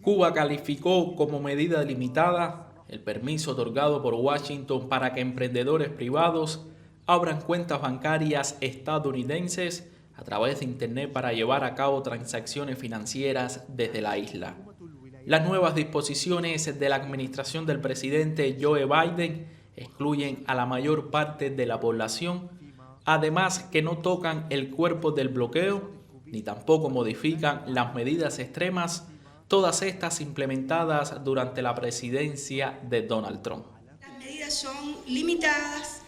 Cuba calificó como medida limitada el permiso otorgado por Washington para que emprendedores privados abran cuentas bancarias estadounidenses a través de Internet para llevar a cabo transacciones financieras desde la isla. Las nuevas disposiciones de la administración del presidente Joe Biden excluyen a la mayor parte de la población, además que no tocan el cuerpo del bloqueo ni tampoco modifican las medidas extremas, todas estas implementadas durante la presidencia de Donald Trump. Las medidas son limitadas,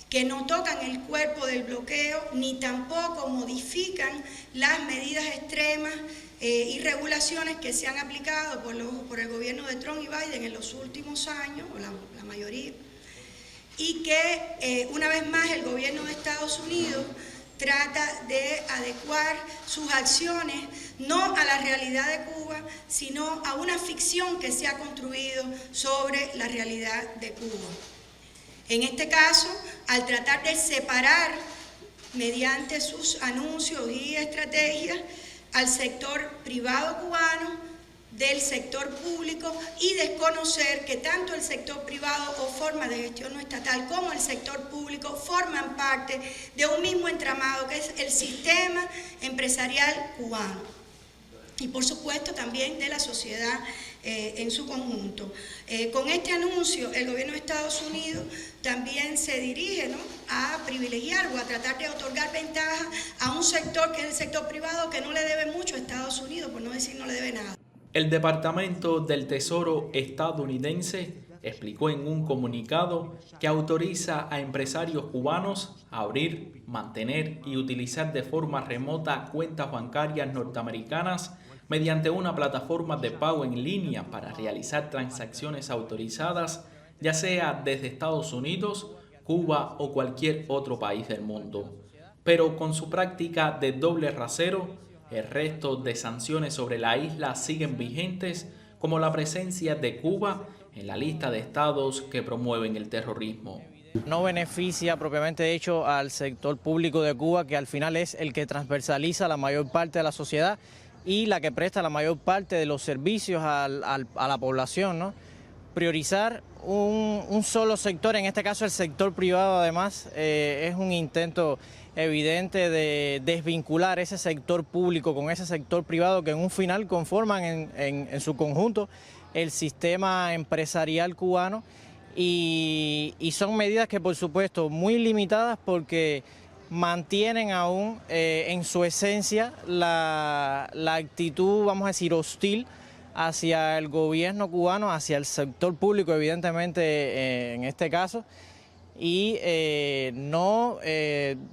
que no tocan el cuerpo del bloqueo, ni tampoco modifican las medidas extremas y regulaciones que se han aplicado por el gobierno de Trump y Biden en los últimos años, o la mayoría, y que una vez más el gobierno de Estados Unidos trata de adecuar sus acciones no a la realidad de Cuba, sino a una ficción que se ha construido sobre la realidad de Cuba. En este caso, al tratar de separar mediante sus anuncios y estrategias al sector privado cubano del sector público y desconocer que tanto el sector privado o forma de gestión no estatal como el sector público forman parte de un mismo entramado que es el sistema empresarial cubano y por supuesto también de la sociedad en su conjunto. Con este anuncio el gobierno de Estados Unidos también se dirige, ¿no?, a privilegiar o a tratar de otorgar ventaja a un sector que es el sector privado que no le debe mucho a Estados Unidos, por no decir no le debe nada. El Departamento del Tesoro estadounidense explicó en un comunicado que autoriza a empresarios cubanos a abrir, mantener y utilizar de forma remota cuentas bancarias norteamericanas mediante una plataforma de pago en línea para realizar transacciones autorizadas, ya sea desde Estados Unidos, Cuba o cualquier otro país del mundo. Pero con su práctica de doble rasero, el resto de sanciones sobre la isla siguen vigentes, como la presencia de Cuba en la lista de estados que promueven el terrorismo. No beneficia propiamente hecho al sector público de Cuba, que al final es el que transversaliza la mayor parte de la sociedad y la que presta la mayor parte de los servicios a la población, ¿no? Priorizar un solo sector, en este caso el sector privado, además, es un intento evidente de desvincular ese sector público con ese sector privado que en un final conforman en su conjunto el sistema empresarial cubano y son medidas que por supuesto muy limitadas porque mantienen aún en su esencia la actitud, vamos a decir, hostil hacia el gobierno cubano, hacia el sector público, evidentemente en este caso, y no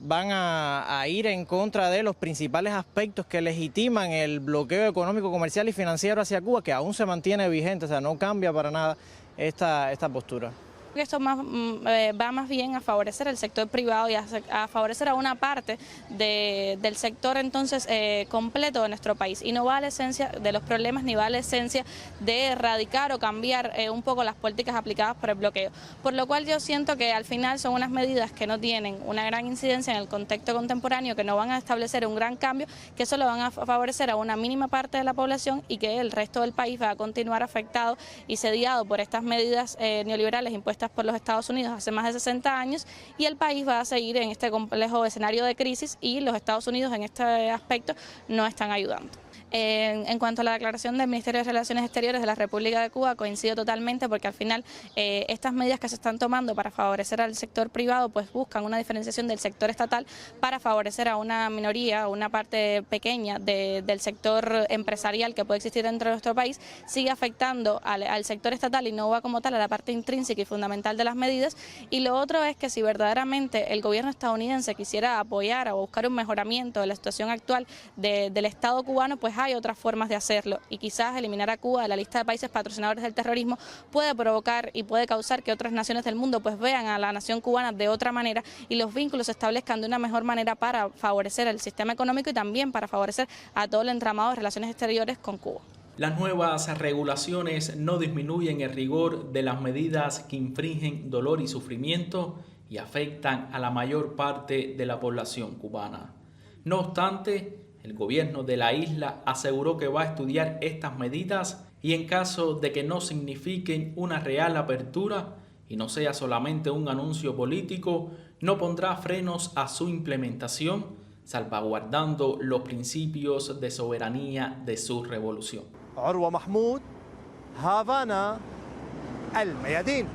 van a ir en contra de los principales aspectos que legitiman el bloqueo económico, comercial y financiero hacia Cuba, que aún se mantiene vigente, o sea, no cambia para nada esta postura. Esto va más bien a favorecer el sector privado y a favorecer a una parte del sector entonces completo de nuestro país y no va a la esencia de los problemas ni va a la esencia de erradicar o cambiar un poco las políticas aplicadas por el bloqueo. Por lo cual yo siento que al final son unas medidas que no tienen una gran incidencia en el contexto contemporáneo, que no van a establecer un gran cambio, que solo van a favorecer a una mínima parte de la población y que el resto del país va a continuar afectado y sediado por estas medidas neoliberales impuestas por los Estados Unidos hace más de 60 años y el país va a seguir en este complejo escenario de crisis y los Estados Unidos en este aspecto no están ayudando. En cuanto a la declaración del Ministerio de Relaciones Exteriores de la República de Cuba, coincido totalmente porque al final estas medidas que se están tomando para favorecer al sector privado pues buscan una diferenciación del sector estatal para favorecer a una minoría, una parte pequeña del sector empresarial que puede existir dentro de nuestro país, sigue afectando al sector estatal y no va como tal a la parte intrínseca y fundamental de las medidas. Y lo otro es que si verdaderamente el gobierno estadounidense quisiera apoyar o buscar un mejoramiento de la situación actual del Estado cubano, pues hay otras formas de hacerlo y quizás eliminar a Cuba de la lista de países patrocinadores del terrorismo puede provocar y puede causar que otras naciones del mundo pues vean a la nación cubana de otra manera y los vínculos se establezcan de una mejor manera para favorecer el sistema económico y también para favorecer a todo el entramado de relaciones exteriores con Cuba. Las nuevas regulaciones no disminuyen el rigor de las medidas que infringen dolor y sufrimiento y afectan a la mayor parte de la población cubana. No obstante, El gobierno de la isla aseguró que va a estudiar estas medidas y en caso de que no signifiquen una real apertura y no sea solamente un anuncio político, no pondrá frenos a su implementación, salvaguardando los principios de soberanía de su revolución. عروة محمود، هافانا، الميادين.